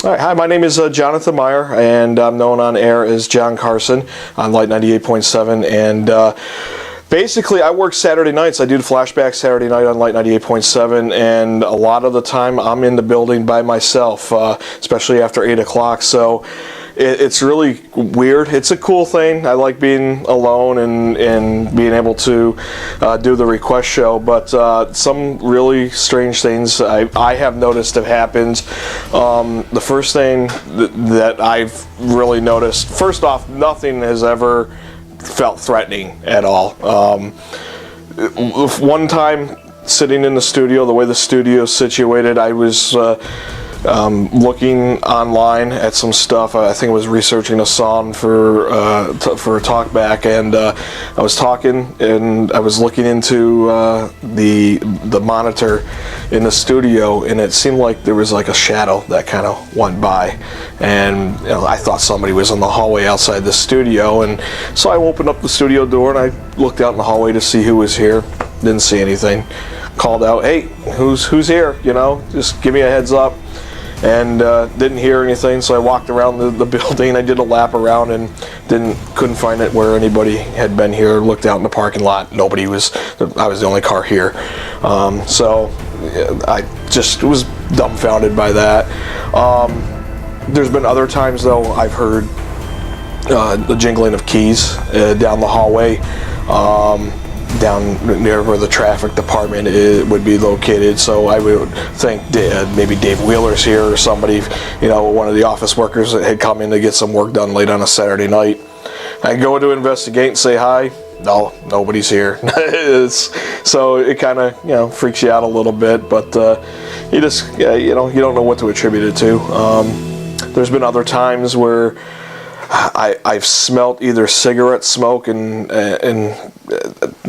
All right, hi, my name is Jonathan Meyer, and I'm known on air as John Carson on Light 98.7, and basically I work Saturday nights. I do the flashback Saturday night on Light 98.7, and a lot of the time I'm in the building by myself, especially after 8 o'clock, so it's really weird. It's a cool thing. I like being alone and being able to do the request show, but some really strange things I have noticed have happened. The first thing that I've really noticed, first off, nothing has ever felt threatening at all. One time, sitting in the studio, the way the studio is situated, I was looking online at some stuff. I think I was researching a song for a talkback, and I was talking and I was looking into the monitor in the studio, and it seemed like there was like a shadow that kind of went by, and I thought somebody was in the hallway outside the studio, and so I opened up the studio door and I looked out in the hallway to see who was here. Didn't see anything. Called out, "Hey, who's here? Just give me a heads up." And didn't hear anything, so I walked around the building. I did a lap around and couldn't find it where anybody had been here. Looked out in the parking lot. Nobody was. I was the only car here. So I just was dumbfounded by that. There's been other times though I've heard the jingling of keys down the hallway. Down near where the traffic department would be located, so I would think maybe Dave Wheeler's here or somebody, one of the office workers that had come in to get some work done late on a Saturday night. I go to investigate and say hi. No, nobody's here. So it kind of freaks you out a little bit, but you just you don't know what to attribute it to. There's been other times where I've smelt either cigarette smoke, and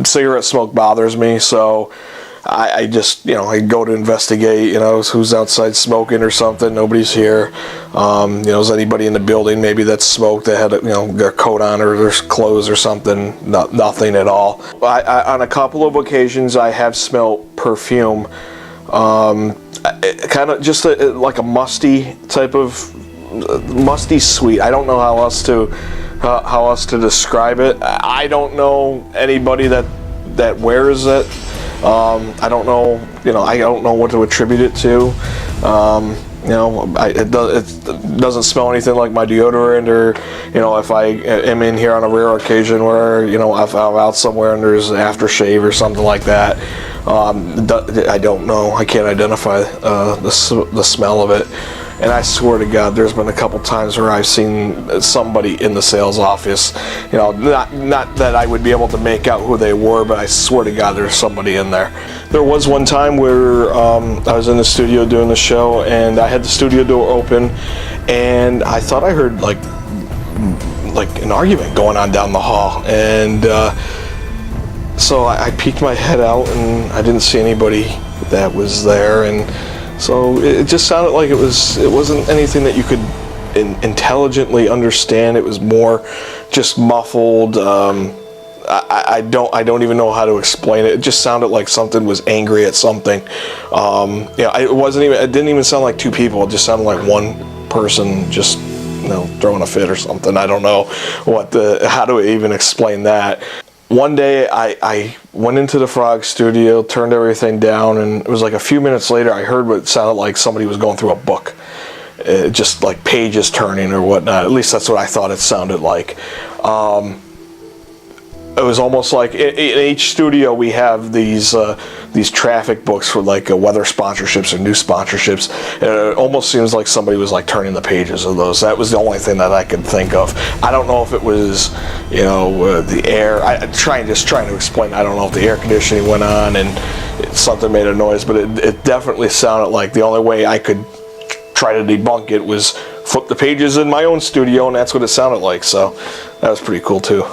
cigarette smoke bothers me, so I just I go to investigate, who's outside smoking or something. Nobody's here. Is anybody in the building maybe that smoked, that had their coat on or their clothes or something? Nothing at all. On a couple of occasions I have smelt perfume, kind of just like a musty type of musty sweet. I don't know how else to describe it. I don't know anybody that wears it. I don't know. I don't know what to attribute it to. It doesn't smell anything like my deodorant, or if I am in here on a rare occasion where if I'm out somewhere and there's aftershave or something like that. I don't know. I can't identify the smell of it. And I swear to God, there's been a couple times where I've seen somebody in the sales office, not that I would be able to make out who they were, but I swear to God there's somebody in there. There was one time where I was in the studio doing the show, and I had the studio door open, and I thought I heard like an argument going on down the hall, and so I peeked my head out, and I didn't see anybody that was there, and so it just sounded like it wasn't anything that you could intelligently understand. It was more just muffled. I don't even know how to explain it. It just sounded like something was angry at something. It didn't even sound like two people. It just sounded like one person just throwing a fit or something. I don't know how to even explain that. One day I went into the Frog studio, turned everything down, and it was like a few minutes later I heard what sounded like somebody was going through a book. Just like pages turning or whatnot. At least that's what I thought it sounded like. It was almost like in each studio we have these traffic books for like weather sponsorships or new sponsorships. And it almost seems like somebody was like turning the pages of those. That was the only thing that I could think of. I don't know if it was the air. Trying to explain. I don't know if the air conditioning went on and something made a noise, but it definitely sounded like the only way I could try to debunk it was flip the pages in my own studio, and that's what it sounded like. So that was pretty cool too.